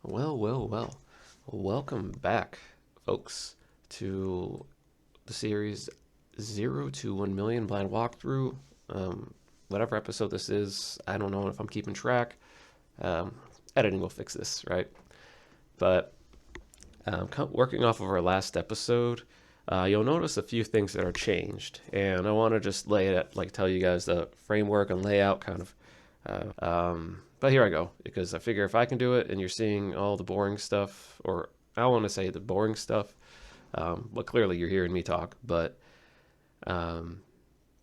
Well. Welcome back, folks, to the series 0 to 1 million blind walkthrough. Whatever episode this is, I don't know if I'm keeping track. Um, Editing will fix this, right? But working off of our last episode, you'll notice a few things that are changed, and I want to just tell you guys the framework and layout kind of. But here I go, because I figure if I can do it and you're seeing all the boring stuff, or I don't want to say the boring stuff, but clearly you're hearing me talk, but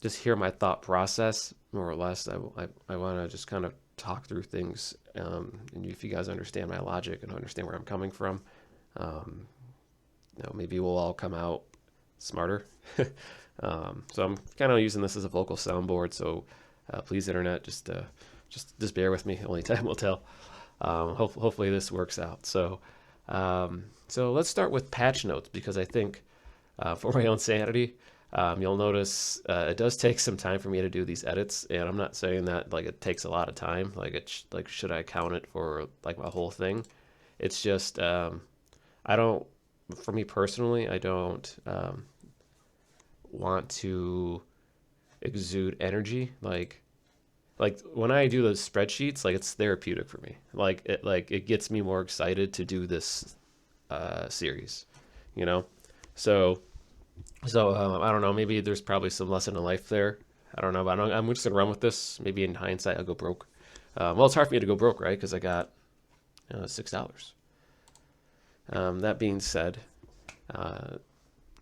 just hear my thought process, more or less. I want to just kind of talk through things, and if you guys understand my logic and understand where I'm coming from, maybe we'll all come out smarter. So I'm kind of using this as a vocal soundboard, so please, internet, just bear with me. Only time will tell. Hopefully this works out. So let's start with patch notes, because I think for my own sanity, you'll notice it does take some time for me to do these edits, and I'm not saying that like it takes a lot of time. Should I count it for like my whole thing? It's just I don't. For me personally, I don't want to exude energy like when I do those spreadsheets, like it's therapeutic for me. It gets me more excited to do this series, you know. So I don't know. Maybe there's probably some lesson in life there. I don't know, but I'm just gonna run with this. Maybe in hindsight, I'll go broke. Well, it's hard for me to go broke, right? Because I got $6. That being said,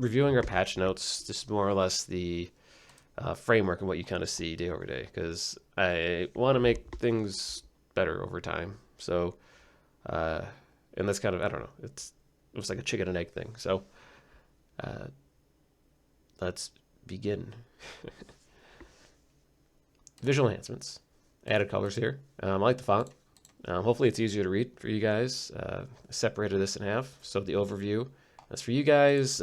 reviewing our patch notes, just more or less the framework and what you kind of see day over day, because I want to make things better over time. So, and that's kind of, I don't know, it was like a chicken and egg thing. So, let's begin. Visual enhancements, added colors here. I like the font. Hopefully it's easier to read for you guys. I separated this in half. So the overview, that's for you guys.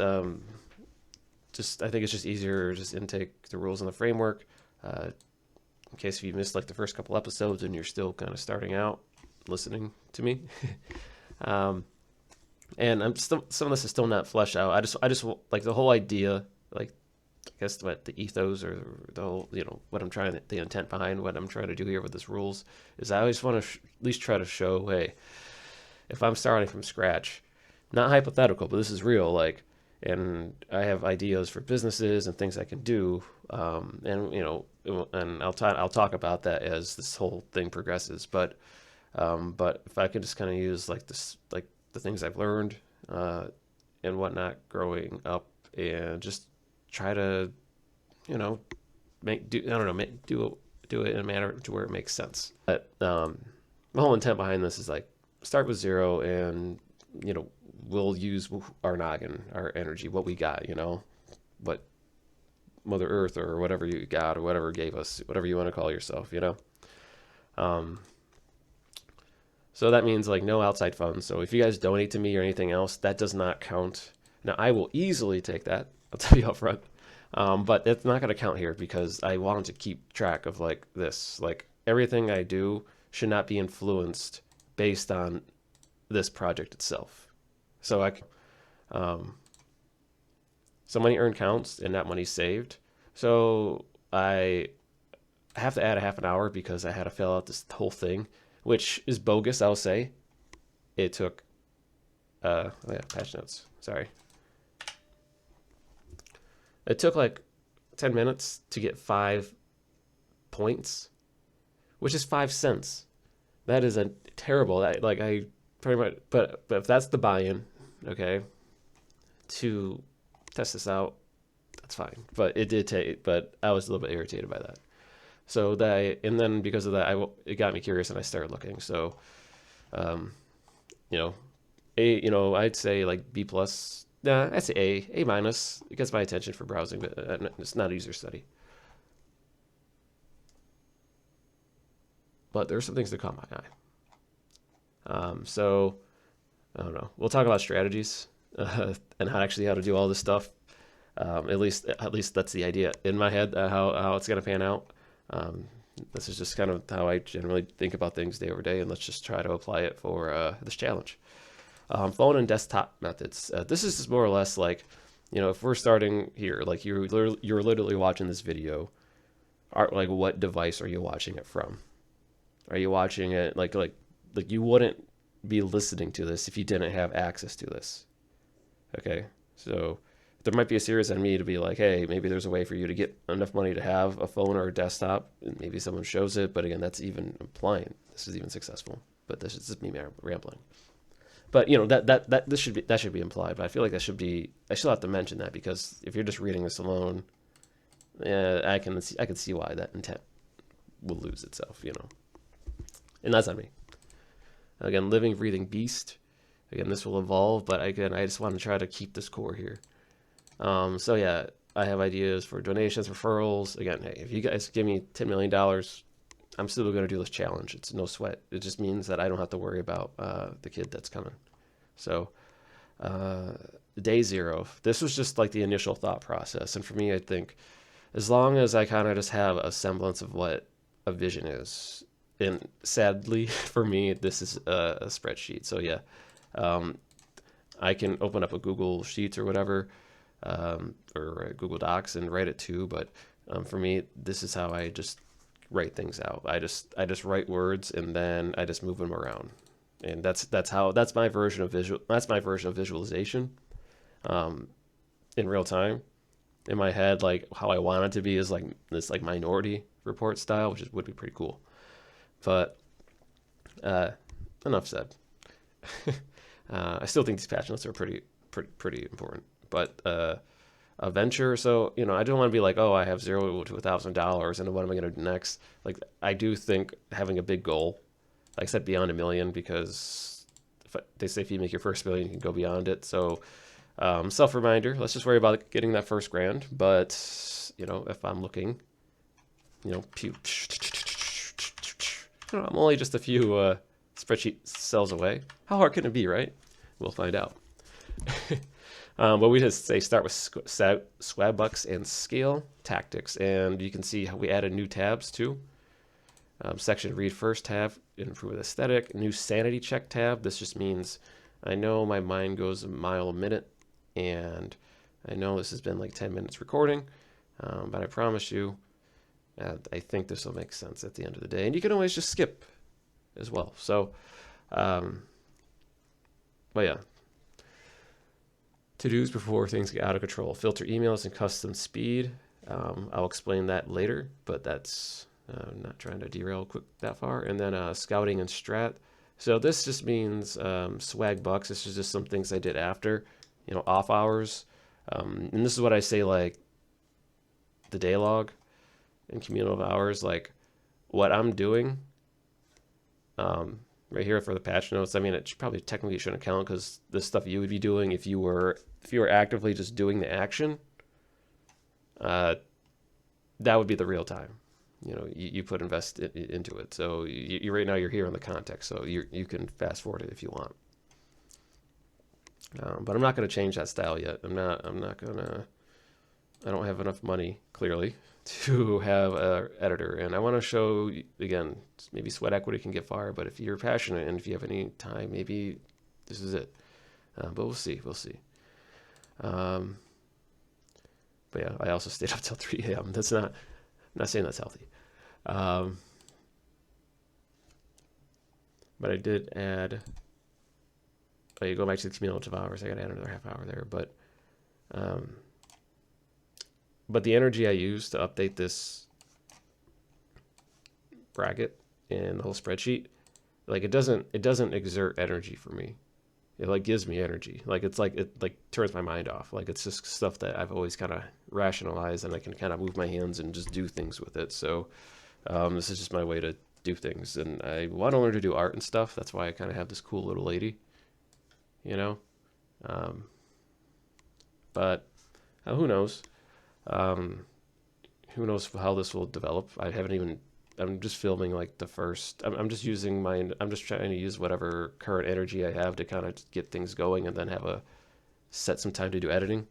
I think it's just easier, just intake the rules and the framework. In case if you missed like the first couple episodes and you're still kind of starting out listening to me. And some of this is still not fleshed out. I just like the whole idea, like I guess what the ethos or the whole, what I'm trying, the intent behind what I'm trying to do here with this rules is I always want to at least try to show, hey, if I'm starting from scratch, not hypothetical, but this is real, like, and I have ideas for businesses and things I can do, and I'll talk about that as this whole thing progresses. But if I could just kind of use like this, like the things I've learned and whatnot growing up, and just try to, do it in a manner to where it makes sense. But the whole intent behind this is like start with zero, and we'll use our noggin, our energy, what we got, what Mother Earth or whatever you got or whatever gave us, whatever you want to call yourself, So that means like no outside funds. So if you guys donate to me or anything else, that does not count. Now I will easily take that. I'll tell you up front. But it's not going to count here because I wanted to keep track of like this. Like everything I do should not be influenced based on this project itself. So so money earned counts and not money saved. So I have to add a half an hour because I had to fill out this whole thing, which is bogus, I'll say. It took, patch notes, sorry. It took like 10 minutes to get 5 points, which is 5 cents. That is a terrible, I pretty much, but if that's the buy-in, okay, to test this out, that's fine. But it did take, but I was a little bit irritated by that. So and then because of that, it got me curious and I started looking. So, I'd say like B plus. Nah, I'd say A minus. It gets my attention for browsing, but it's not a user study. But there's some things that caught my eye. So I don't know. We'll talk about strategies and how to do all this stuff. At least that's the idea in my head, how it's gonna pan out. This is just kind of how I generally think about things day over day, and let's just try to apply it for this challenge. Phone and desktop methods. This is just more or less like, if we're starting here, like you're literally watching this video, like what device are you watching it from? Are you watching it like you wouldn't be listening to this if you didn't have access to this? Okay, so there might be a serious on me to be like, hey, maybe there's a way for you to get enough money to have a phone or a desktop, and maybe someone shows it. But again, that's even implying this is even successful. But this is just me rambling. But that should be implied. But I feel like I still have to mention that, because if you're just reading this alone, I can see why that intent will lose itself. And that's on me. Again, living, breathing beast. Again, this will evolve, but again, I just want to try to keep this core here. So yeah, I have ideas for donations, referrals. Again, hey, if you guys give me $10 million, I'm still going to do this challenge. It's no sweat. It just means that I don't have to worry about the kid that's coming. So day 0, this was just like the initial thought process. And for me, I think as long as I kind of just have a semblance of what a vision is, and sadly for me, this is a spreadsheet. So yeah, I can open up a Google Sheets or whatever, or Google Docs and write it too. But for me, this is how I just write things out. I just write words, and then I just move them around, and that's my version of visualization, in real time. In my head, like how I want it to be is like this like Minority Report style, which would be pretty cool. But enough said. I still think these patch notes are pretty important. But a venture, so I don't want to be like, oh, I have $0 to $1,000, and what am I going to do next? Like, I do think having a big goal, like I said, beyond $1 million, because they say if you make your first $1 million, you can go beyond it. So self reminder, let's just worry about getting that first grand. But if I'm looking, I'm only just a few spreadsheet cells away. How hard can it be, right? We'll find out. But we just say start with Swagbucks and scale tactics, and you can see how we added new tabs too. Section read first tab, improve aesthetic. New sanity check tab. This just means I know my mind goes a mile a minute, and I know this has been like 10 minutes recording, but I promise you, I think this will make sense at the end of the day. And you can always just skip as well. So, but yeah. To-dos before things get out of control. Filter emails and custom speed. I'll explain that later, but that's not trying to derail that far. And then scouting and strat. So this just means Swagbucks. This is just some things I did after, off hours. And this is what I say, like the day log and cumulative hours, like what I'm doing. Right here for the patch notes. I mean, it probably technically shouldn't count, because the stuff you would be doing if you were actively just doing the action, that would be the real time. You put into it. So you right now you're here in the context, so you can fast forward it if you want. But I'm not going to change that style yet. I'm not gonna. I don't have enough money, clearly, to have an editor. And I want to show, again, maybe sweat equity can get far, but if you're passionate and if you have any time, maybe this is it. But we'll see. But yeah, I also stayed up till 3 a.m. I'm not saying that's healthy. But I did add, you go back to the cumulative hours, I got to add another half hour there. But the energy I use to update this bracket and the whole spreadsheet, like it doesn't exert energy for me. It like gives me energy. Like it turns my mind off. Like it's just stuff that I've always kind of rationalized, and I can kind of move my hands and just do things with it. So this is just my way to do things, and I want to learn to do art and stuff. That's why I kind of have this cool little lady, But who knows? Who knows how this will develop? I'm just filming like the first, I'm just trying to use whatever current energy I have to kind of get things going, and then set some time to do editing.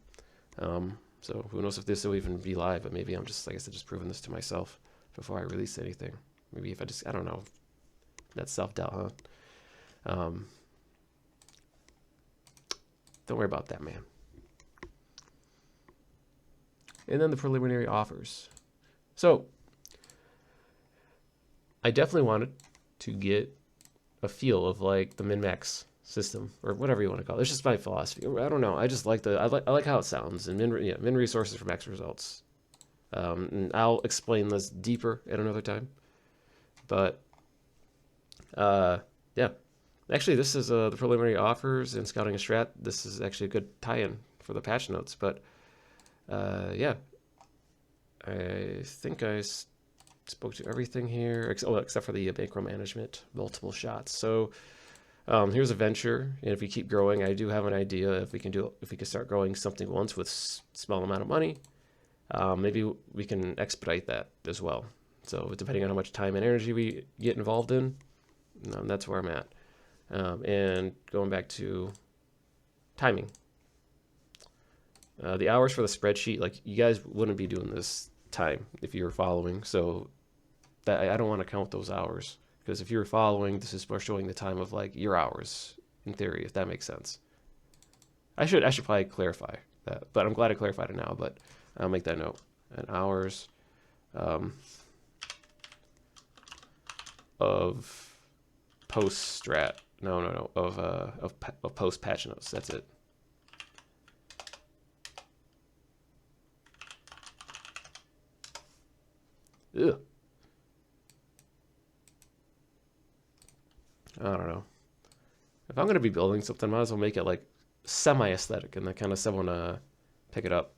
So who knows if this will even be live, but maybe I'm just, like I said, just proving this to myself before I release anything. Maybe if I don't know. That's self-doubt, huh? Don't worry about that, man. And then the preliminary offers. So I definitely wanted to get a feel of like the min-max system or whatever you want to call it. It's just my philosophy. I don't know. I just like I like how it sounds. And min resources for max results. And I'll explain this deeper at another time. But yeah, actually, this is the preliminary offers and scouting a strat. This is actually a good tie-in for the patch notes. But yeah, I think I spoke to everything here, except for the bankroll management, multiple shots. So here's a venture, and if we keep growing, I do have an idea if we can start growing something once with small amount of money. Maybe we can expedite that as well. So depending on how much time and energy we get involved in, that's where I'm at. And going back to timing. The hours for the spreadsheet, like you guys wouldn't be doing this time if you were following. So that I don't want to count those hours, because if you're following, this is more showing the time of like your hours in theory, if that makes sense. I should probably clarify that, but I'm glad I clarified it now, but I'll make that note. And hours of post strat. No. Of post patch notes. That's it. Ugh. I don't know. If I'm gonna be building something, I might as well make it like semi-aesthetic, and then kind of someone pick it up.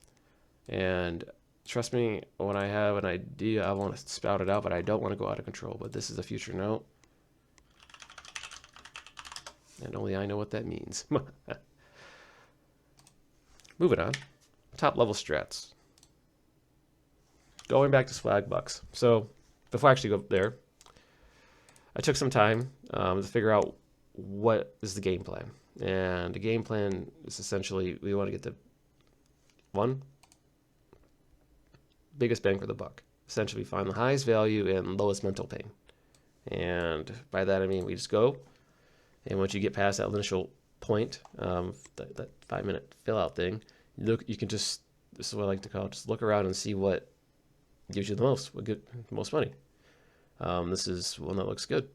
And trust me, when I have an idea, I want to spout it out, but I don't want to go out of control. But this is a future note, and only I know what that means. Moving on, top level strats. Going back to Swagbucks. So before I actually go there, I took some time to figure out what is the game plan. And the game plan is essentially we want to get the biggest bang for the buck. Essentially find the highest value and lowest mental pain. And by that I mean we just go, and once you get past that initial point, that 5-minute fill out thing, you can just, this is what I like to call it, just look around and see what gives you the most money. This is one that looks good.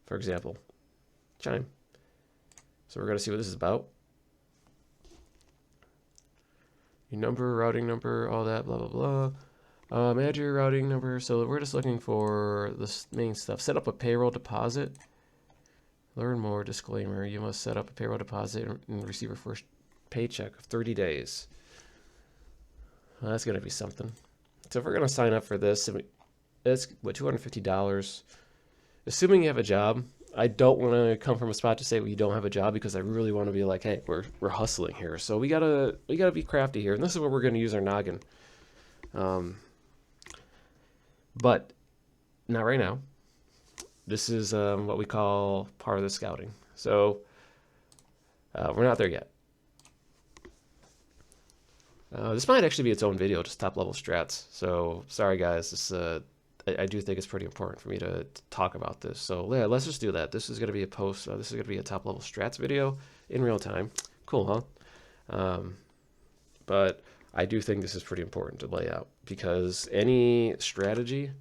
For example, Chime. So we're going to see what this is about. Your number, routing number, all that, blah, blah, blah. Add your routing number. So we're just looking for this main stuff. Set up a payroll deposit. Learn more. Disclaimer. You must set up a payroll deposit and receive your first paycheck of 30 days. Well, that's going to be something. So if we're going to sign up for this, it's what, $250. Assuming you have a job. I don't want to come from a spot to say we don't have a job, because I really want to be like, hey, we're hustling here. So we gotta be crafty here, and this is where we're going to use our noggin. But not right now. This is what we call part of the scouting. So we're not there yet. This might actually be its own video, just top level strats. So sorry guys, this I do think it's pretty important for me to talk about this. So yeah, let's just do that. This is going to be a post. This is going to be a top level strats video in real time. Cool, huh? But I do think this is pretty important to lay out, because any strategy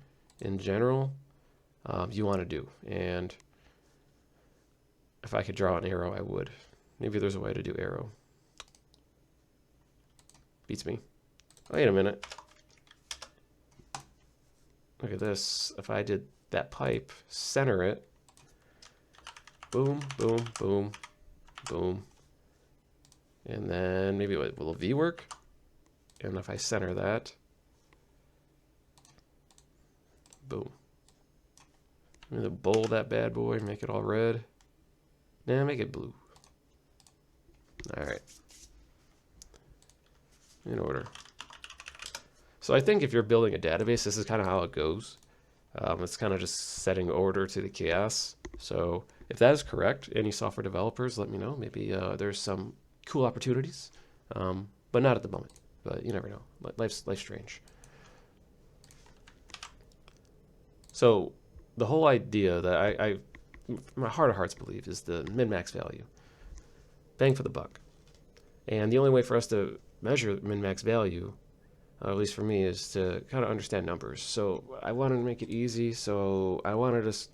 in general you want to do. And if I could draw an arrow, I would. Maybe there's a way to do arrow. Beats me. Wait a minute. Look at this. If I did that pipe, center it, boom, boom, boom, boom. And then maybe will a V work? And if I center that, boom. I'm going to bold that bad boy, make it all red. Nah, make it blue. All right. In order. So I think if you're building a database, this is kind of how it goes. It's kind of just setting order to the chaos. So if that is correct, any software developers, let me know. Maybe there's some cool opportunities, but not at the moment. But you never know. Life's strange. So the whole idea that I my heart of hearts believe is the min-max value, bang for the buck. And the only way for us to measure min-max value, at least for me, is to kind of understand numbers. So I wanted to make it easy. So I wanted to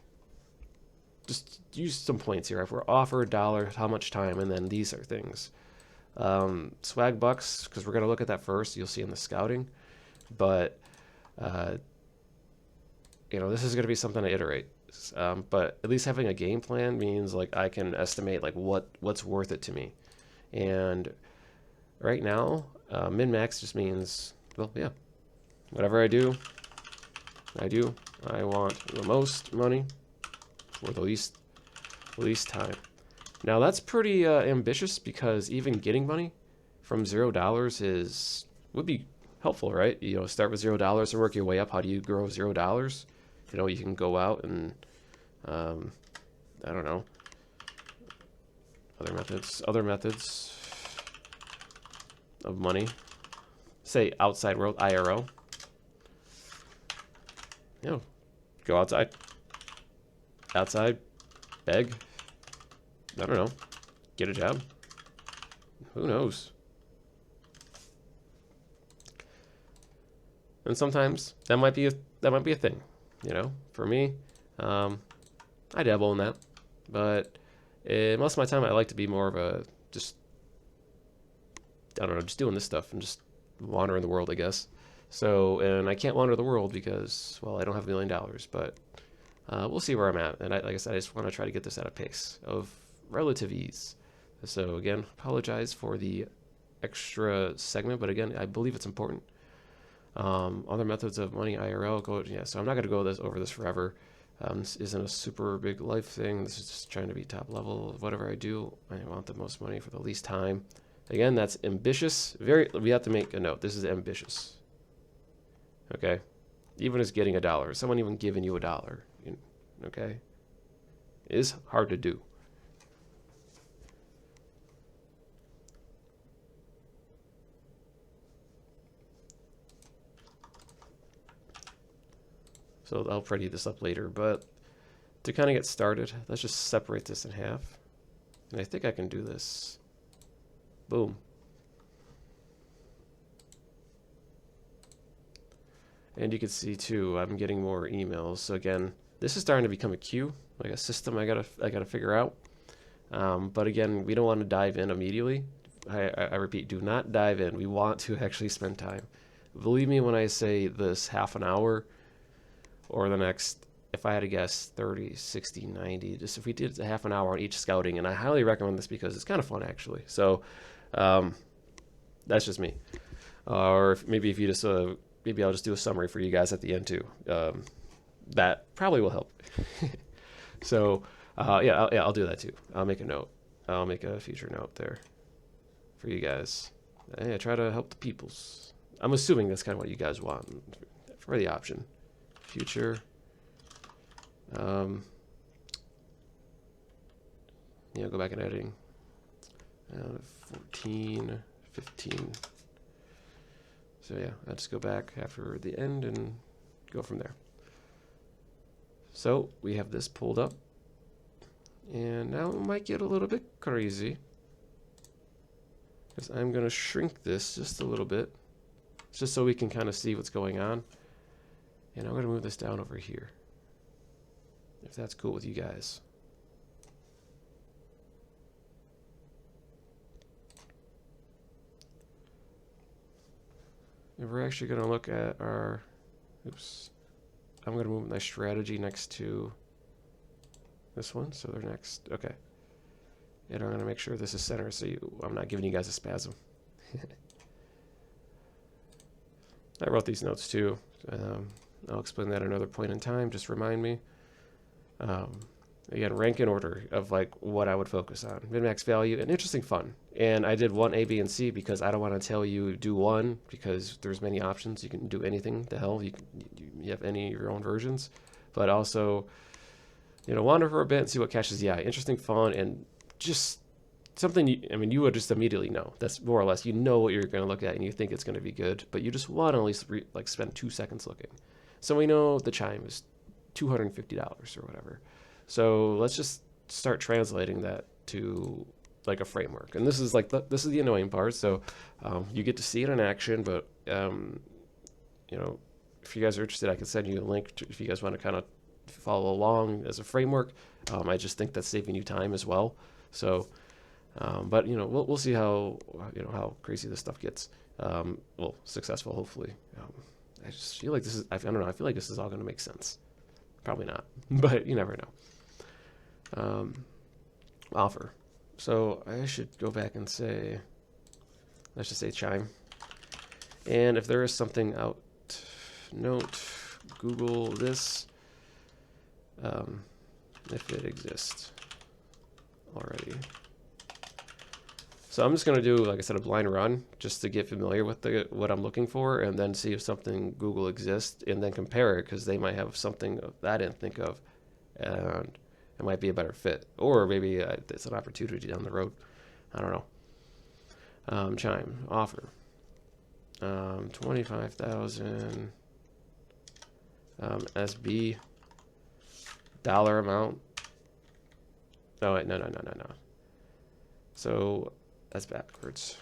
just use some points here. If we're offered $1, how much time, and then these are things. Swagbucks, because we're going to look at that first. You'll see in the scouting, but this is going to be something to iterate. But at least having a game plan means like I can estimate like what's worth it to me. And right now, min-max just means, well, yeah, whatever I do, I want the most money for the least time. Now that's pretty ambitious, because even getting money from $0 would be helpful, right? Start with $0 and work your way up. How do you grow $0? You can go out and I don't know, other methods of money. Say outside world, IRL. Go outside, beg. I don't know, get a job. Who knows? And sometimes that might be a thing. For me, I dabble in that, but most of my time I like to be more of a just doing this stuff and just wandering the world, I guess. So, and I can't wander the world because, well, I don't have $1 million, but we'll see where I'm at. And like I said, I just want to try to get this at a pace of relative ease. So again, apologize for the extra segment, but again, I believe it's important. Other methods of money, IRL, so I'm not going to go over this forever. This isn't a super big life thing. This is just trying to be top level. Whatever I do, I want the most money for the least time. Again, that's ambitious. We have to make a note. This is ambitious. Okay? Even as getting $1, someone even giving you $1, okay, is hard to do. So I'll pretty this up later, but to kind of get started, let's just separate this in half. And I think I can do this. Boom. And you can see too, I'm getting more emails. So again, this is starting to become a queue, like a system I gotta figure out. But again, we don't want to dive in immediately. I repeat, do not dive in. We want to actually spend time. Believe me when I say this half an hour or the next, if I had to guess, 30, 60, 90, just if we did a half an hour on each scouting, and I highly recommend this because it's kind of fun actually. So that's just me. Or maybe if you just, maybe I'll just do a summary for you guys at the end too. That probably will help. So I'll do that too. I'll make a note. I'll make a future note there for you guys. I try to help the peoples. I'm assuming that's kind of what you guys want for the option. Future. Go back in editing. 14, 15. So yeah, I'll just go back after the end and go from there. So we have this pulled up. And now it might get a little bit crazy, because I'm going to shrink this just a little bit, just so we can kind of see what's going on. And I'm going to move this down over here, if that's cool with you guys. And we're actually going to look at our, I'm going to move my strategy next to this one, so they're next. Okay. And I'm going to make sure this is center so I'm not giving you guys a spasm. I wrote these notes too. I'll explain that at another point in time. Just remind me. Again, rank in order of like what I would focus on. Min-max value and interesting fun. And I did one A, B, and C because I don't want to tell you do one, because there's many options. You can do anything. The hell, you have any of your own versions. But also, wander for a bit and see what catches the eye. Interesting, fun, and just something you would just immediately know. That's more or less, what you're going to look at and you think it's going to be good, but you just want to at least spend 2 seconds looking. So we know the chime is $250 or whatever. So let's just start translating that to like a framework. And this is like this is the annoying part. So you get to see it in action, but you know, if you guys are interested, I can send you a link if you guys want to kind of follow along as a framework. I just think that's saving you time as well. So, but you know, we'll see how how crazy this stuff gets. Well, successful, hopefully. I just feel like this is, I don't know, I feel like this is all going to make sense. Probably not, but you never know. Offer. So I should go back and say, let's just say chime. And if there is something out, note, Google this, if it exists already. So I'm just going to do, like I said, a blind run just to get familiar with what I'm looking for, and then see if something Google exists, and then compare it, because they might have something that I didn't think of, and it might be a better fit. Or maybe it's an opportunity down the road. I don't know. Chime, offer. 25,000 SB, dollar amount. Oh wait, no. So that's backwards.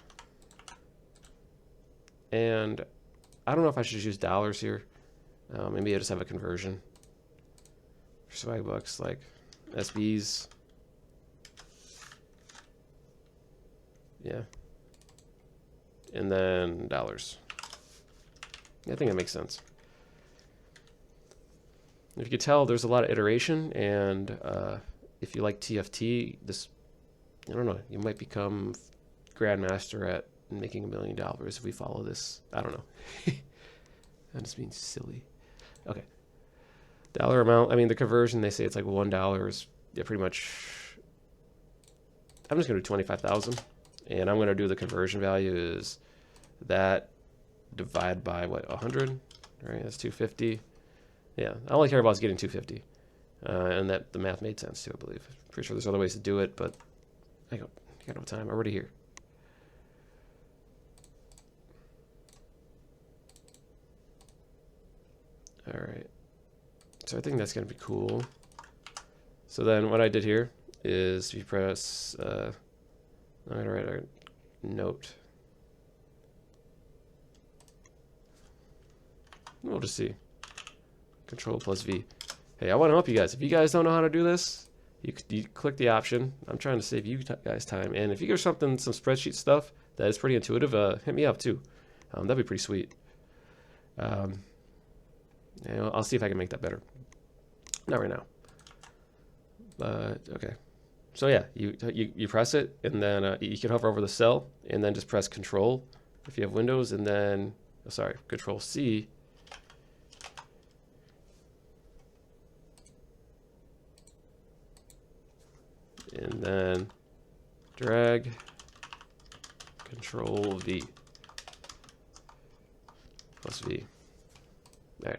And I don't know if I should use dollars here. Maybe I just have a conversion for Swagbucks, like SBs. Yeah. And then dollars. I think that makes sense. If you could tell, there's a lot of iteration, and if you like TFT, this, I don't know, you might become grandmaster at making $1 million if we follow this. I don't know. That just means silly. Okay. Dollar amount, I mean, the conversion, they say it's like $1 is, yeah, pretty much. I'm just going to do 25,000, and I'm going to do the conversion value is that divide by what, 100, right? That's 250. Yeah, I only care about is getting 250, and that the math made sense too, I believe. Pretty sure there's other ways to do it, but I got no time. I'm already here. All right, so I think that's gonna be cool. So then what I did here is you press, I'm gonna write a note. We'll just see. Control plus V. Hey, I want to help you guys. If you guys don't know how to do this, you click the option. I'm trying to save you guys time. And if you get some spreadsheet stuff that is pretty intuitive, hit me up too. That'd be pretty sweet. And I'll see if I can make that better. Not right now. But okay. So yeah, you press it, and then you can hover over the cell, and then just press Control if you have Windows, and then Control C. And then drag, Control V, plus V. All right.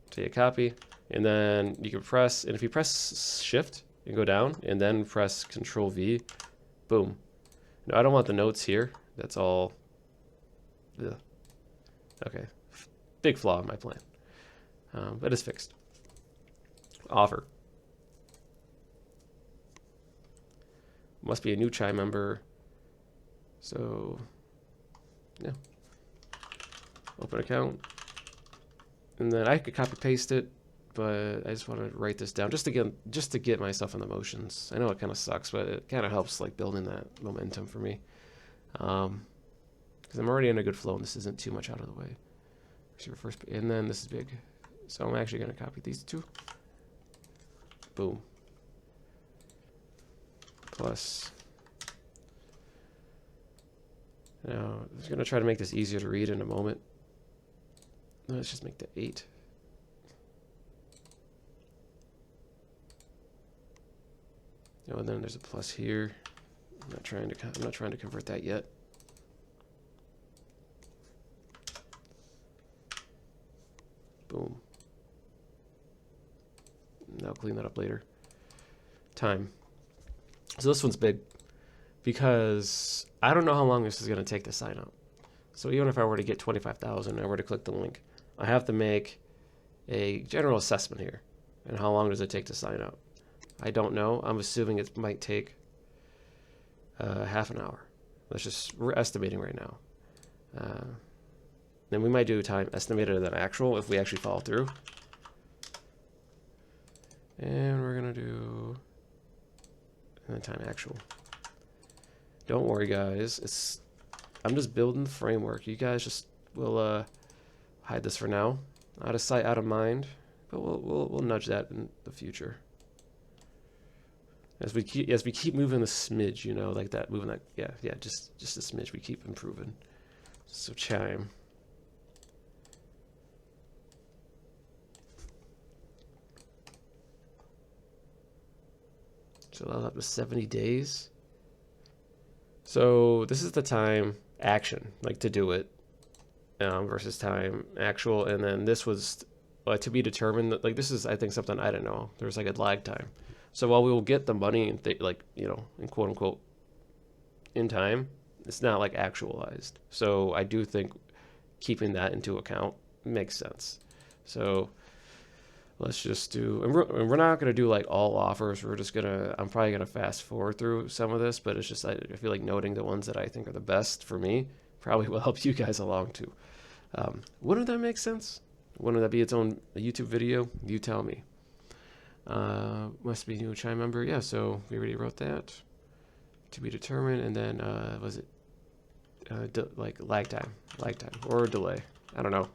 So you copy, and then you can press, and if you press Shift and go down, and then press Control V, boom. No, I don't want the notes here. That's all. Ugh. Okay. Big flaw in my plan, but it's fixed. Offer. Must be a new chime member. So, yeah. Open account. And then I could copy paste it, but I just want to write this down just to get myself in the motions. I know it kind of sucks, but it kind of helps like building that momentum for me. Because I'm already in a good flow and this isn't too much out of the way. And then this is big. So I'm actually going to copy these two. Boom. Plus. Now, I'm just going to try to make this easier to read in a moment. Let's just make that 8. Oh, and then there's a plus here. I'm not trying to convert that yet. Boom. And I'll clean that up later. Time. So this one's big because I don't know how long this is going to take to sign up. So even if I were to get 25,000, I were to click the link, I have to make a general assessment here. And how long does it take to sign up? I don't know. I'm assuming it might take half an hour. We're estimating right now. Then we might do time estimated than actual if we actually follow through. And we're gonna do and then time actual. Don't worry, guys. I'm just building the framework. You guys just will hide this for now. Out of sight, out of mind. But we'll nudge that in the future. As we keep moving the smidge, you know, like that, moving that, yeah, just a smidge. We keep improving. So chime. So that'll up to 70 days. So this is the time action, like to do it, versus time actual, and then this was to be determined. Like this is, I think, something I don't know. There's like a lag time. So while we will get the money, like, you know, in quote unquote, in time, it's not like actualized. So I do think keeping that into account makes sense. So let's just do, and we're not going to do like all offers. We're just going to, I'm probably going to fast forward through some of this, but it's just, I feel like noting the ones that I think are the best for me probably will help you guys along too. Wouldn't that make sense? Wouldn't that be its own YouTube video? You tell me. Must be new chime member. Yeah, so we already wrote that. To be determined, and then was it like lag time or delay? I don't know.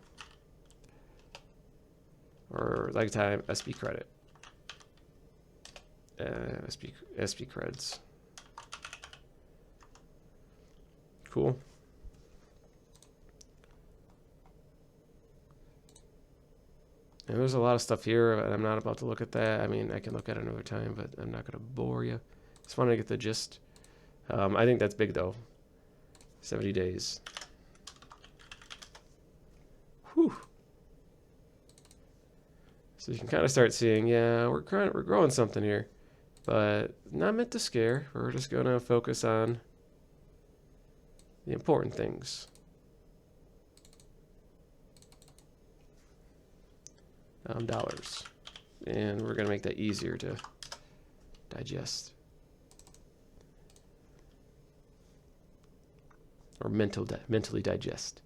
Or lag time, SP credit. SP creds. Cool. And there's a lot of stuff here, and I'm not about to look at that. I mean, I can look at it another time, but I'm not going to bore you. Just want to get the gist. I think that's big, though. 70 days. Whew. So you can kind of start seeing, yeah, we're growing something here, but not meant to scare. We're just going to focus on the important things. Dollars, and we're gonna make that easier to digest, or mentally digest.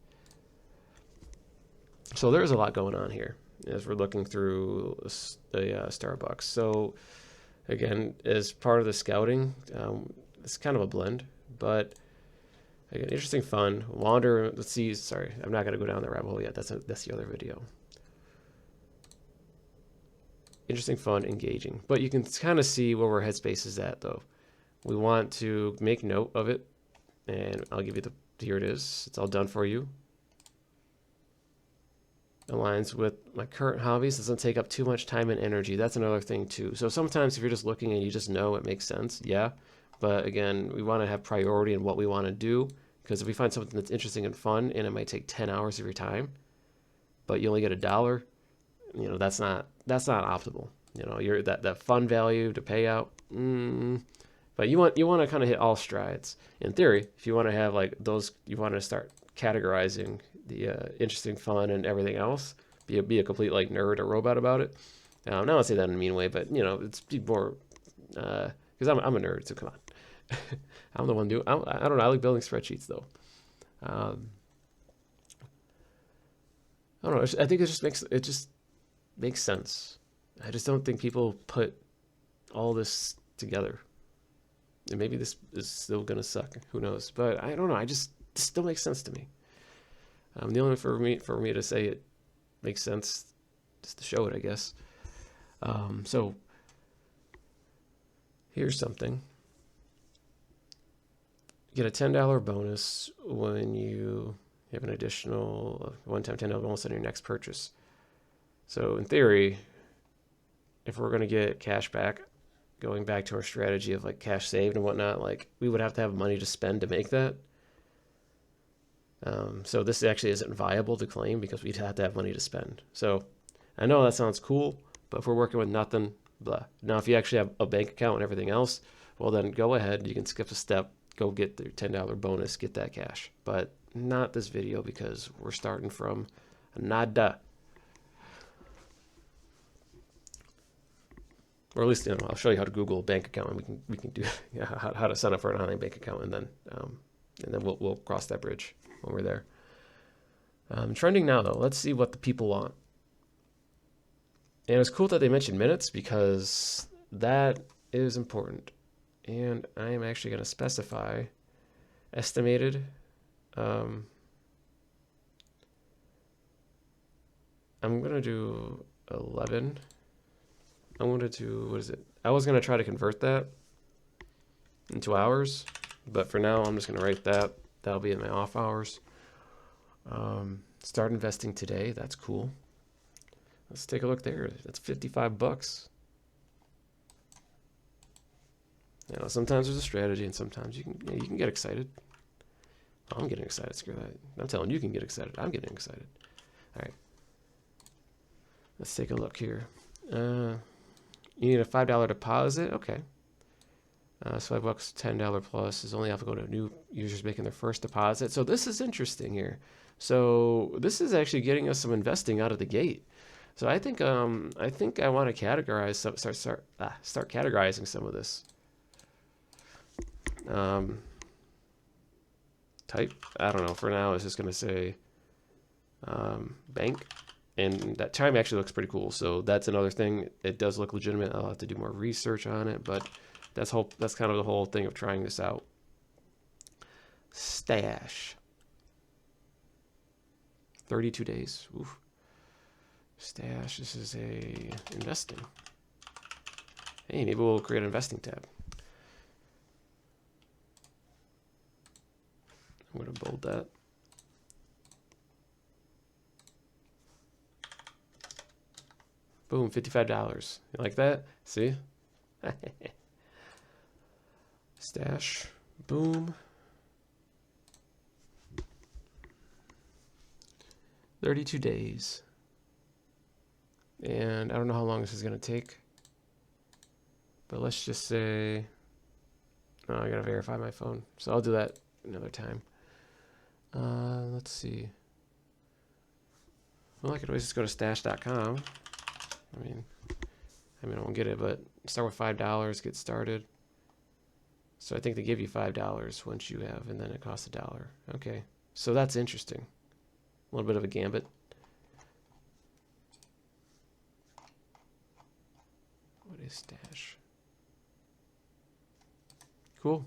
So there's a lot going on here as we're looking through the Starbucks. So again, as part of the scouting, it's kind of a blend, but again, interesting, fun, wander. Let's see. Sorry, I'm not gonna go down that rabbit hole yet. That's the other video. Interesting, fun, engaging. But you can kind of see where our headspace is at, though. We want to make note of it, and I'll give you here it is. It's all done for you. Aligns with my current hobbies. Doesn't take up too much time and energy. That's another thing, too. So sometimes if you're just looking and you just know it makes sense, yeah. But again, we want to have priority in what we want to do, because if we find something that's interesting and fun, and it might take 10 hours of your time, but you only get $1, you know, that's not optimal. You know, you're that fun value to pay out. But you want to kind of hit all strides. In theory, if you want to have like those, you want to start categorizing the interesting, fun, and everything else. Be a complete like nerd or robot about it. Now I don't say that in a mean way, but you know, it's more because I'm a nerd. So come on, I'm the one doing. I don't know. I like building spreadsheets though. I don't know. I think it just makes sense. I just don't think people put all this together. And maybe this is still gonna suck. Who knows? But I don't know. This still makes sense to me. The only for me to say it makes sense, just to show it, I guess. So here's something. You get a $10 bonus when you have an additional one-time $10 bonus on your next purchase. So in theory, if we're going to get cash back, going back to our strategy of like cash saved and whatnot, like we would have to have money to spend to make that. So this actually isn't viable to claim because we'd have to have money to spend. So I know that sounds cool, but if we're working with nothing, blah. Now, if you actually have a bank account and everything else, well then go ahead. You can skip a step, go get the $10 bonus, get that cash. But not this video because we're starting from Nada. Or at least, you know, I'll show you how to Google a bank account, and we can do how to sign up for an online bank account, and then we'll cross that bridge when we're there. Trending now though. Let's see what the people want. And it was cool that they mentioned minutes because that is important. And I am actually going to specify estimated. I'm going to do 11. I'm going to do, what is it? I was going to try to convert that into hours, but for now I'm just going to write that. That'll be in my off hours. Start investing today. That's cool. Let's take a look there. That's $55. You know, sometimes there's a strategy, and sometimes you can get excited. I'm getting excited. Screw that. I'm telling you, can get excited. I'm getting excited. All right. Let's take a look here. You need a $5 deposit. Okay. Swagbucks $10 plus is only applicable to new users making their first deposit. So this is interesting here. So this is actually getting us some investing out of the gate. So I think I want to categorize start categorizing some of this. Type, I don't know, for now it's just going to say bank, and that time actually looks pretty cool. So that's another thing. It does look legitimate. I'll have to do more research on it, but that's kind of the whole thing of trying this out. Stash. 32 days. Oof. Stash, this is a investing. Hey, maybe we'll create an investing tab. I'm going to bold that. Boom, $55. You like that? See? Stash. Boom. 32 days. And I don't know how long this is going to take. But let's just say... Oh, I got to verify my phone. So I'll do that another time. Let's see. Well, I could always just go to stash.com. I mean, I won't get it, but start with $5, get started. So I think they give you $5 once you have, and then it costs $1. Okay, so that's interesting. A little bit of a gambit. What is stash? Cool.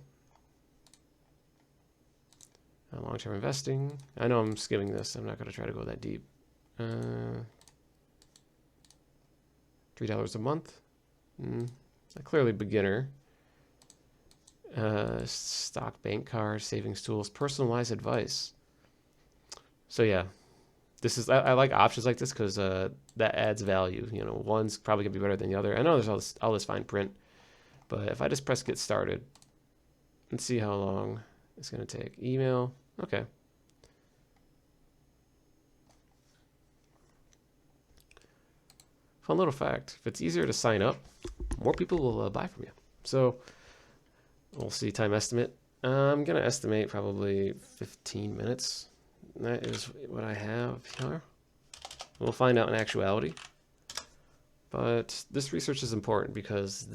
Long-term investing. I know I'm skimming this. I'm not going to try to go that deep. $3 a month. Clearly beginner. Stock bank card, savings tools, personalized advice. So yeah, this is I like options like this because that adds value. You know, one's probably gonna be better than the other. I know there's all this fine print, but if I just press get started and see how long it's gonna take. Email. Okay. Fun little fact. If it's easier to sign up, more people will buy from you. So we'll see time estimate. I'm going to estimate probably 15 minutes. That is what I have here. We'll find out in actuality. But this research is important because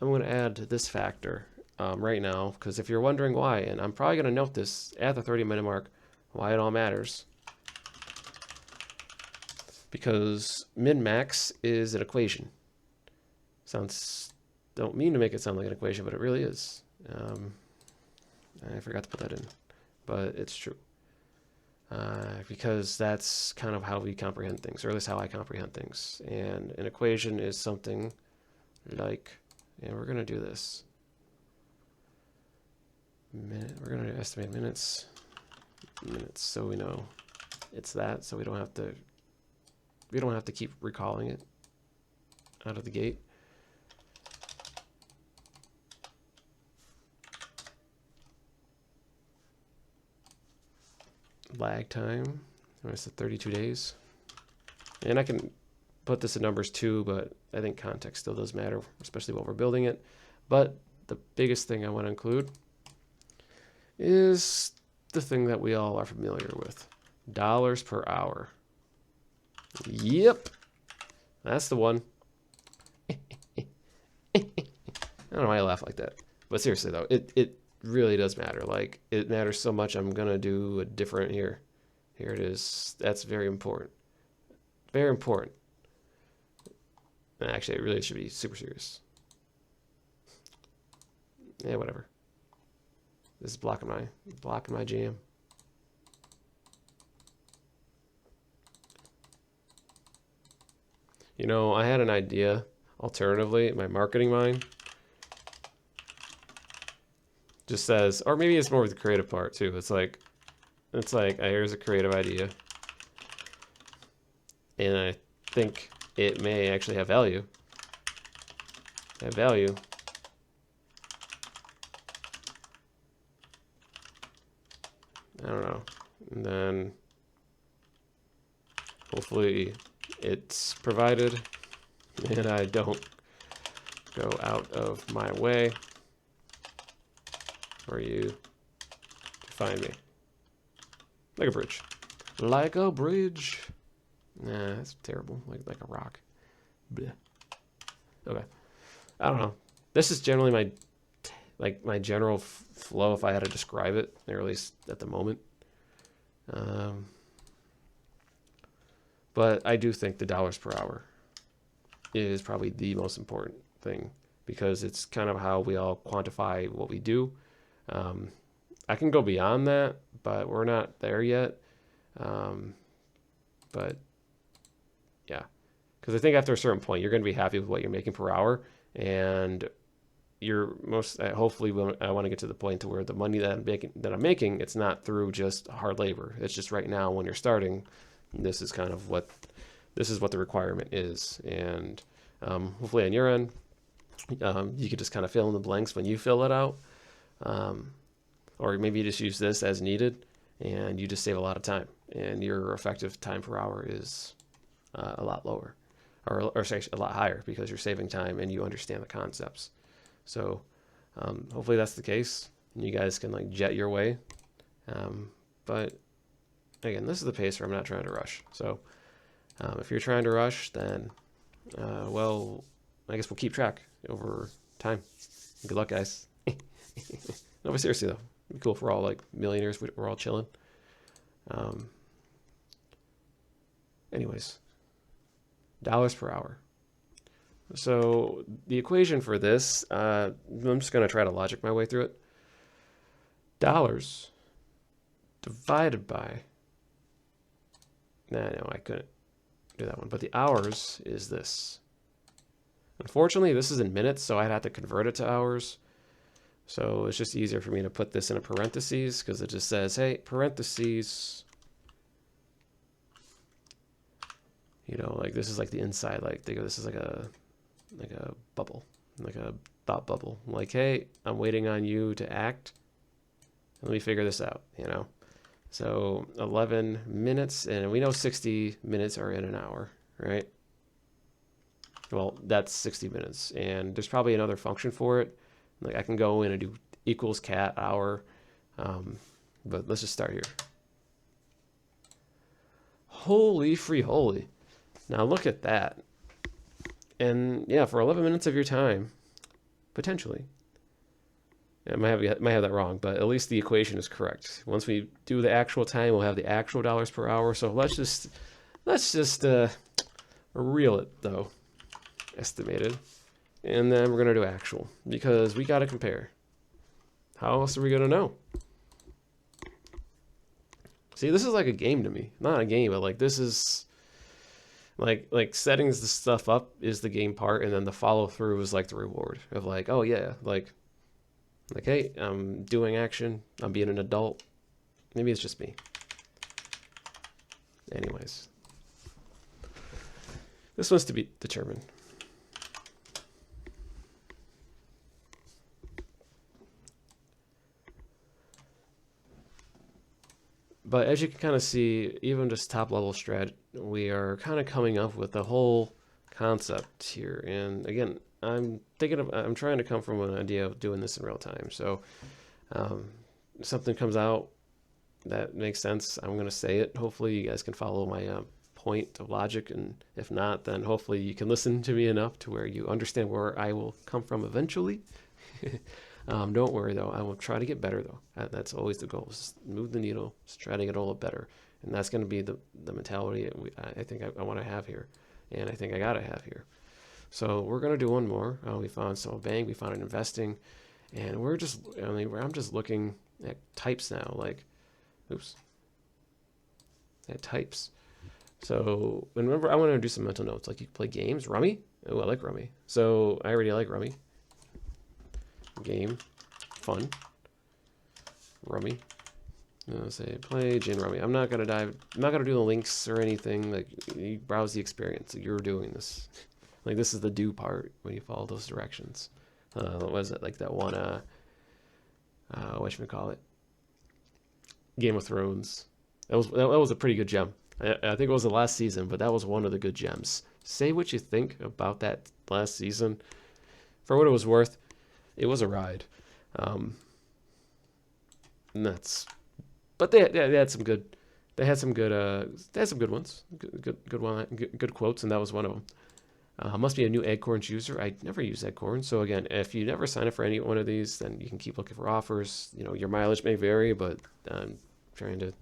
I'm going to add this factor right now, because if you're wondering why, and I'm probably going to note this at the 30-minute mark, why it all matters. Because min-max is an equation. Don't mean to make it sound like an equation, but it really is. I forgot to put that in, but it's true. Because that's kind of how we comprehend things, or at least how I comprehend things. And an equation is something like, and we're going to do this. We're going to estimate minutes, so we know it's that, so we don't have to keep recalling it out of the gate. Lag time, it's 32 days. And I can put this in numbers too, but I think context still does matter, especially while we're building it. But the biggest thing I want to include is the thing that we all are familiar with. Dollars per hour. Yep, that's the one. I don't know why I laugh like that. But seriously though, it really does matter. Like, it matters so much, I'm gonna do a different here. Here it is. That's very important. Very important. Actually, it really should be super serious. Yeah, whatever. This is blocking my jam. You know, I had an idea. Alternatively, my marketing mind just says, or maybe it's more of the creative part too. It's like, here's a creative idea, and I think it may actually have value. I don't know. And then hopefully it's provided and I don't go out of my way for you to find me. Like a bridge. Like a bridge. Nah, that's terrible. Like a rock. Blech. Okay. I don't know. This is generally my general flow if I had to describe it, or at least at the moment. But I do think the dollars per hour is probably the most important thing, because it's kind of how we all quantify what we do. I can go beyond that, but we're not there yet. But yeah, because I think after a certain point, you're going to be happy with what you're making per hour, and you're hopefully I want to get to the point to where the money that I'm making, it's not through just hard labor. It's just right now when you're starting, this is what the requirement is, and hopefully on your end, you could just kind of fill in the blanks when you fill it out, or maybe you just use this as needed, and you just save a lot of time, and your effective time per hour is a lot lower, or sorry, a lot higher, because you're saving time and you understand the concepts. So hopefully that's the case, and you guys can jet your way. But again, this is the pace where I'm not trying to rush. So if you're trying to rush, then well, I guess we'll keep track over time. Good luck, guys. No, but seriously though, it'd be cool if we're all millionaires. We're all chilling. Anyways, dollars per hour. So the equation for this, I'm just going to try to logic my way through it. Dollars divided by, no, I couldn't do that one, but the hours is this. Unfortunately, this is in minutes, so I'd have to convert it to hours. So it's just easier for me to put this in a parentheses, because it just says, hey, parentheses, this is the inside, think of this as like a bubble, like a thought bubble. Hey, I'm waiting on you to act. Let me figure this out, So 11 minutes, and we know 60 minutes are in an hour, right? Well, that's 60 minutes, and there's probably another function for it. I can go in and do equals cat hour, but let's just start here. Holy free holy. Now look at that. And yeah, for 11 minutes of your time, potentially. I might have that wrong, but at least the equation is correct. Once we do the actual time, we'll have the actual dollars per hour. So let's just reel it though, estimated, and then we're gonna do actual, because we gotta compare. How else are we gonna know? See, this is like a game to me. Not a game, but this is like setting the stuff up is the game part, and then the follow through is the reward of oh yeah, hey, I'm doing action, I'm being an adult. Maybe it's just me. Anyways, this one's to be determined. But as you can kind of see, even just top level strat, we are kind of coming up with the whole concept here. And again, I'm trying to come from an idea of doing this in real time. So something comes out that makes sense, I'm going to say it. Hopefully you guys can follow my point of logic, and if not, then hopefully you can listen to me enough to where you understand where I will come from eventually. Don't worry though, I will try to get better though. That's always the goal, is move the needle, just try to get a little better. And that's going to be the mentality I think I want to have here, and I think I got to have here. So we're going to do one more. We found some bank, we found an investing, and I'm just looking at types now, like, oops, at types. So remember, I want to do some mental notes, like you can play games, rummy. Oh, I like rummy. So I already like rummy. Game, fun, rummy. Say play gin rummy. I'm not gonna do the links or anything. Like, you browse the experience. Like, you're doing this. Like, this is the do part when you follow those directions. What was it, like that one? What should we call it? Game of Thrones. That was a pretty good gem. I think it was the last season, but that was one of the good gems. Say what you think about that last season. For what it was worth, it was a ride. And but they had some good. They had some good ones. Good quotes, and that was one of them. Must be a new Acorns user. I never use Acorns. So again, if you never sign up for any one of these, then you can keep looking for offers. Your mileage may vary, but I'm trying to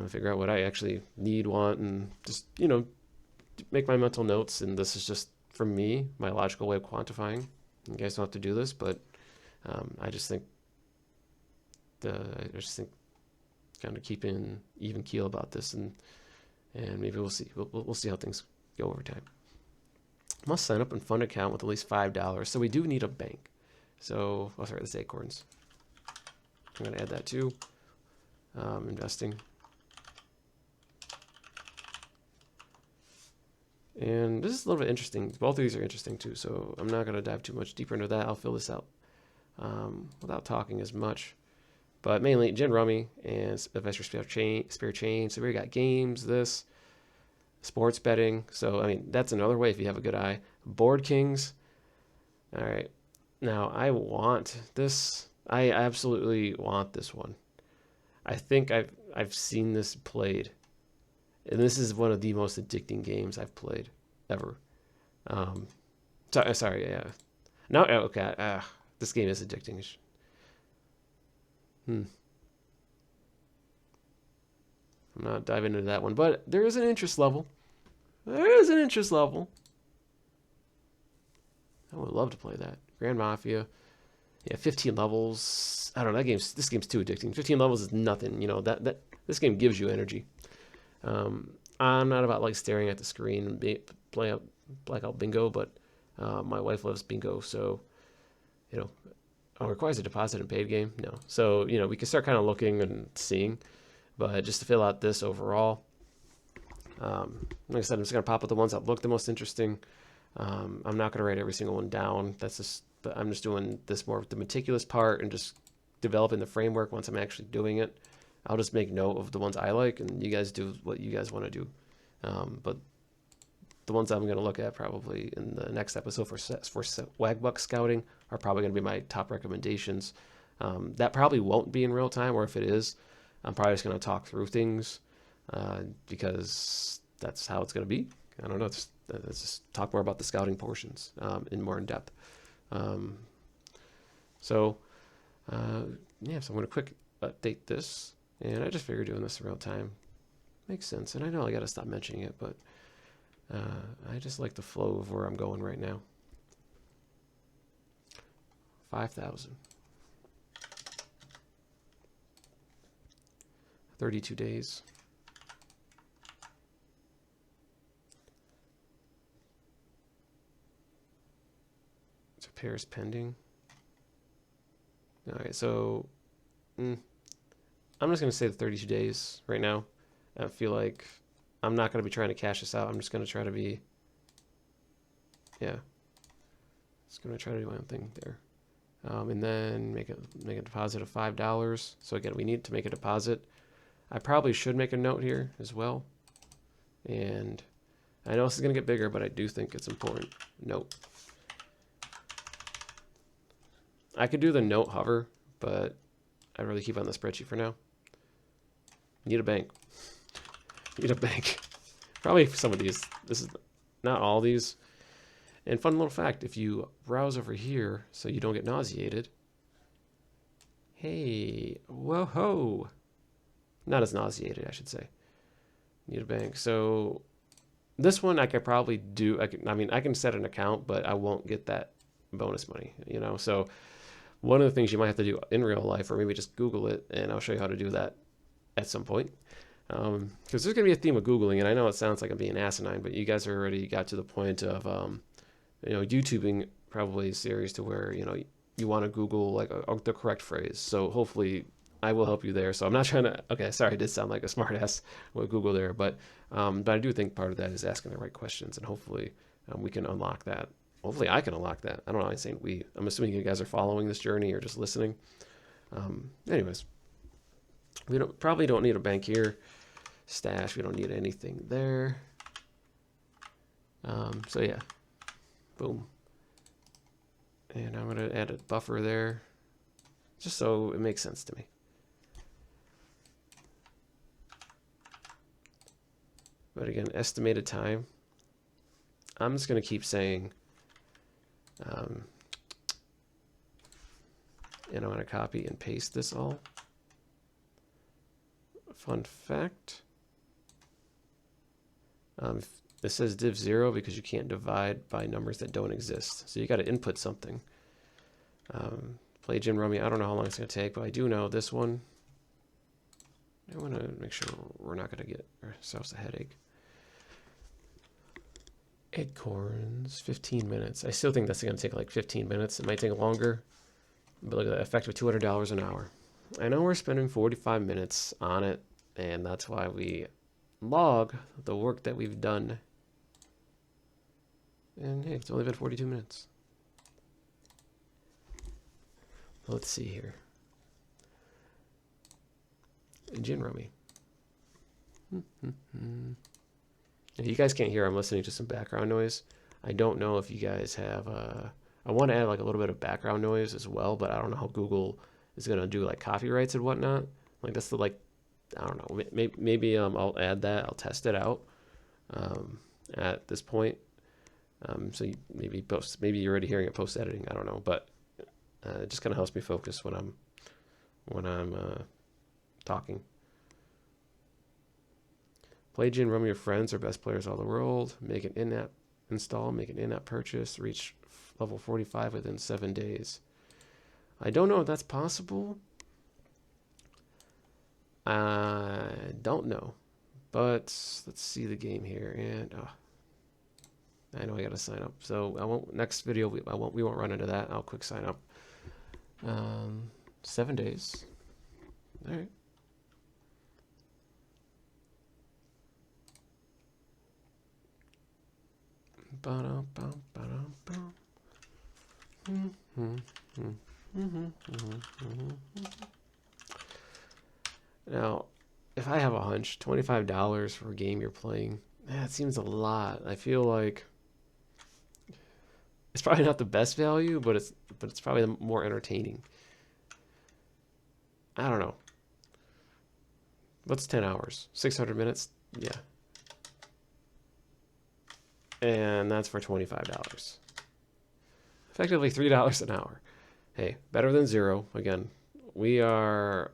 figure out what I actually need, want, and just make my mental notes. And this is just, for me, my logical way of quantifying. You guys don't have to do this, but I just think kind of keeping even keel about this, and maybe we'll see. We'll see how things go over time. Must sign up and fund account with at least $5. So we do need a bank. So, sorry, that's Acorns. I'm going to add that too. Investing. And this is a little bit interesting. Both of these are interesting too, so I'm not going to dive too much deeper into that. I'll fill this out without talking as much. But mainly Gin Rummy and Investor Spare Chain. So we got games, this, sports betting. So, I mean, that's another way if you have a good eye. Board Kings. All right. Now, I want this. I absolutely want this one. I think I've seen this played. And this is one of the most addicting games I've played ever. Sorry, yeah. No, okay. This game is addicting. I'm not diving into that one, but there is an interest level. I would love to play that. Grand Mafia. Yeah, 15 levels. I don't know. This game's too addicting. 15 levels is nothing. This game gives you energy. I'm not about like staring at the screen and play out blackout bingo, but my wife loves bingo, so requires a deposit and paid game. No, so we can start kind of looking and seeing, but just to fill out this overall, like I said, I'm just gonna pop up the ones that look the most interesting. I'm not gonna write every single one down. But I'm just doing this more of the meticulous part and just developing the framework. Once I'm actually doing it, I'll just make note of the ones I like, and you guys do what you guys want to do. But the ones I'm going to look at probably in the next episode for Swagbucks Scouting are probably going to be my top recommendations. That probably won't be in real time, or if it is, I'm probably just going to talk through things because that's how it's going to be. I don't know. Let's just talk more about the scouting portions more in depth. So I'm going to quick update this. And I just figured doing this in real time makes sense. And I know I got to stop mentioning it, but I just like the flow of where I'm going right now. 5,000. 32 days. So pairs pending. All right, so I'm just going to say the 32 days right now. I feel like I'm not going to be trying to cash this out. I'm just going to try to be, just going to try to do my own thing there. And then make a deposit of $5. So again, we need to make a deposit. I probably should make a note here as well. And I know this is going to get bigger, but I do think it's important. Note. I could do the note hover, but I'd really keep on the spreadsheet for now. Need a bank. Need a bank. Probably for some of these. This is not all these. And fun little fact, if you browse over here so you don't get nauseated. Hey, whoa-ho. Not as nauseated, I should say. Need a bank. So this one I could probably do. I mean, I can set an account, but I won't get that bonus money, you know? So one of the things you might have to do in real life, or maybe just Google it, and I'll show you how to do that at some point. Because there's going to be a theme of Googling, and I know it sounds like I'm being asinine, but you guys already got to the point of, you know, YouTubing probably a series to where, you know, you want to Google like the correct phrase. So hopefully I will help you there. So I'm not trying to, okay, sorry, I did sound like a smart ass with Google there, but I do think part of that is asking the right questions, and hopefully we can unlock that. Hopefully I can unlock that. I don't know. I'm saying we. I'm assuming you guys are following this journey or just listening. Anyways, we probably don't need a bank here. Stash. We don't need anything there. So yeah, boom. And I'm gonna add a buffer there, just so it makes sense to me. But again, estimated time. I'm just gonna keep saying. And I'm going to copy and paste this all. Fun fact. This says div 0 because you can't divide by numbers that don't exist. So you got to input something. Play Gin Rummy. I don't know how long it's going to take, but I do know this one. I want to make sure we're not going to get ourselves a headache. Acorns, 15 minutes. I still think that's going to take like 15 minutes. It might take longer. But look at that, effective $200 an hour. I know we're spending 45 minutes on it, and that's why we log the work that we've done. And hey, it's only been 42 minutes. Let's see here. Gin Rummy. If you guys can't hear, I'm listening to some background noise. I don't know if you guys have... I want to add like a little bit of background noise as well, but I don't know how Google is going to do like copyrights and whatnot. Like that's the like, I don't know. Maybe I'll add that. I'll test it out at this point. So maybe you're already hearing it post editing. I don't know, but it just kind of helps me focus when I'm talking. Play Gin Rummy, your friends are best players all the world. Make an in-app install. Make an in-app purchase. Reach level 45 within 7 days. I don't know if that's possible. I don't know. But let's see the game here. And I know I gotta sign up. So I won't. Next video we won't run into that. I'll quick sign up. 7 days. All right. Now, if I have a hunch, $25 for a game you're playing, that seems a lot. I feel like it's probably not the best value, but it's probably the more entertaining. I don't know. What's 10 hours? 600 minutes? Yeah. And that's for $25. Effectively $3 an hour. Hey, better than zero. Again, we are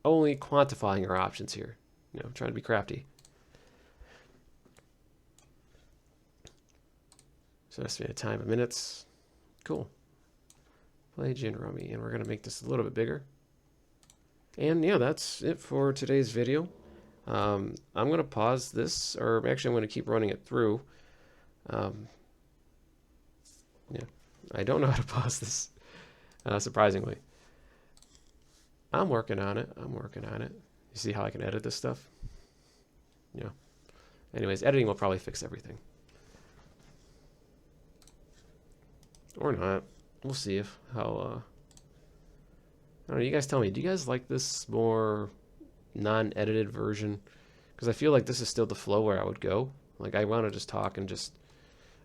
only quantifying our options here. You know, trying to be crafty. So estimated time of minutes. Cool. Play Gin Rummy, and we're going to make this a little bit bigger. And yeah, that's it for today's video. I'm going to pause this, or actually I'm going to keep running it through. Yeah, I don't know how to pause this, surprisingly. I'm working on it. You see how I can edit this stuff? Yeah. Anyways, editing will probably fix everything. Or not. We'll see how, I don't know, you guys tell me, do you guys like this more non-edited version? Because I feel like this is still the flow where I would go. Like, I want to just talk and just...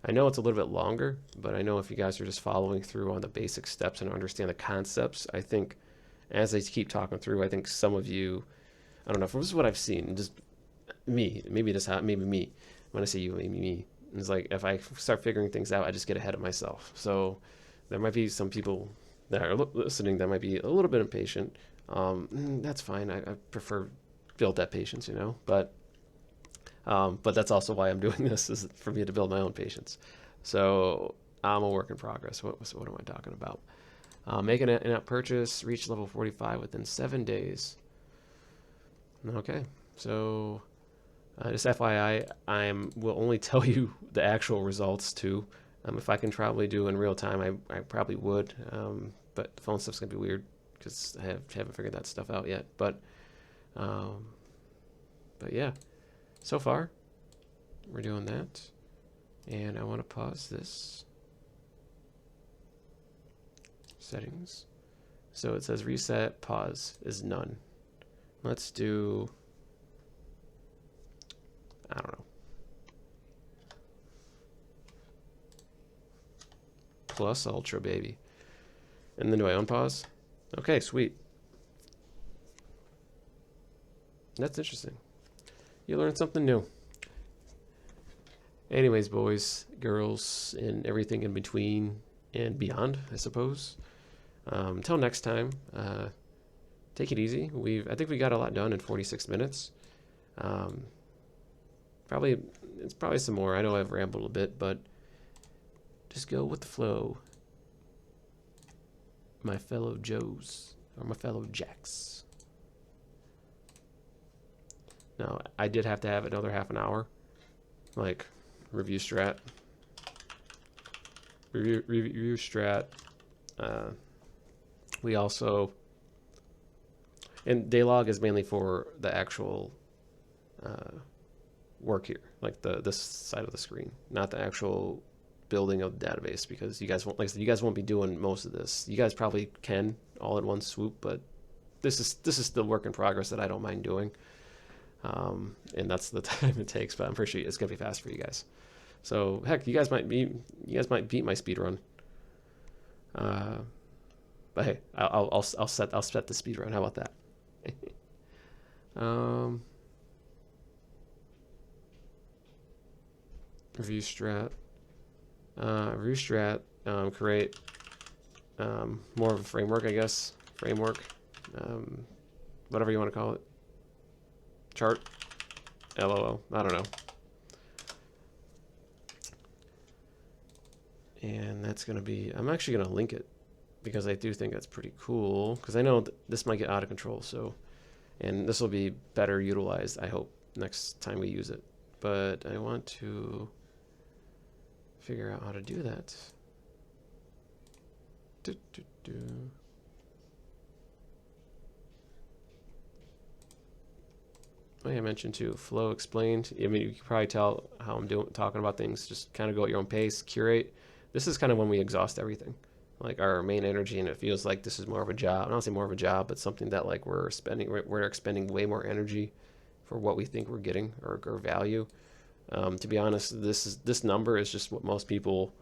I know it's a little bit longer, but I know if you guys are just following through on the basic steps and understand the concepts, I think as I keep talking through, I think some of you, I don't know, from this is what I've seen, just me. Maybe this maybe me. When I say you, maybe me. It's like if I start figuring things out, I just get ahead of myself. So there might be some people that are listening that might be a little bit impatient. That's fine. I prefer build that patience, you know. But that's also why I'm doing this, is for me to build my own patience. So I'm a work in progress. What am I talking about? Make an in-app purchase, reach level 45 within 7 days. Okay, so just FYI, will only tell you the actual results too. If I can probably do in real time, I probably would. But the phone stuff's gonna be weird because I haven't figured that stuff out yet. But yeah, so far we're doing that, and I want to pause this. Settings. So it says reset, pause is none. Let's do, I don't know, plus ultra, baby. And then do I unpause? Okay, sweet. That's interesting. You learned something new. Anyways, boys, girls, and everything in between and beyond, I suppose. Until next time, take it easy. I think we got a lot done in 46 minutes. It's probably some more. I know I've rambled a bit, but just go with the flow, my fellow Joes, or my fellow Jacks. Now, I did have to have another half an hour, like review strat. Review strat. We also, and daylog is mainly for the actual work here, like this side of the screen, not the actual building of the database, because you guys won't, like I said, you guys won't be doing most of this. You guys probably can all in one swoop, but this is the work in progress that I don't mind doing, and that's the time it takes. But I'm pretty sure it's gonna be fast for you guys. So heck, you guys might beat my speed run. But hey, I'll set the speed run. How about that? Review strat. Create more of a framework, I guess. Framework. Whatever you want to call it. Chart. LOL. I don't know. And that's going to be, I'm actually going to link it, because I do think that's pretty cool, because I know this might get out of control. So, and this will be better utilized, I hope, next time we use it. But I want to figure out how to do that. I mentioned too, flow explained. I mean, you can probably tell how I'm talking about things. Just kind of go at your own pace, curate. This is kind of when we exhaust everything, like our main energy, and it feels like this is more of a job. I don't say more of a job, but something that like we're expending way more energy for what we think we're getting, or value. To be honest, this number is just what most people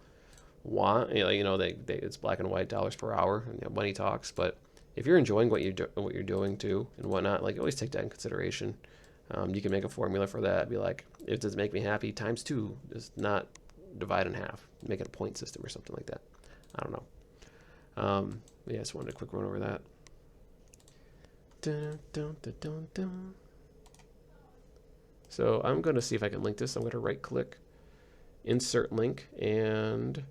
want. You know, it's black and white, dollars per hour, and money talks. But if you're enjoying what you're doing too and whatnot, like always take that in consideration. You can make a formula for that. Be like, if it does make me happy, times 2 is not divide in half. Make it a point system or something like that. I don't know. Yeah, I just wanted a quick run over that. Dun, dun, dun, dun, dun. So I'm going to see if I can link this. I'm going to right click, insert link, and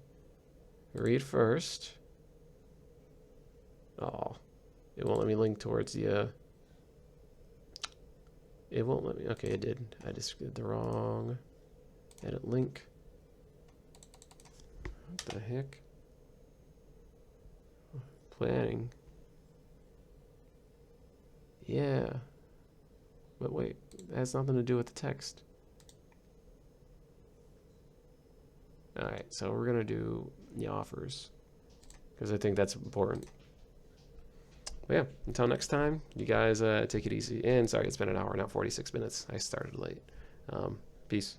read first. Oh, it won't let me link towards the, it won't let me, okay, it did. I just did the wrong, edit link. What the heck? Planning. Yeah. But wait, that has nothing to do with the text. Alright, so we're gonna do the offers, because I think that's important. But yeah, until next time, you guys take it easy. And sorry, it's been an hour, not 46 minutes. I started late. Peace.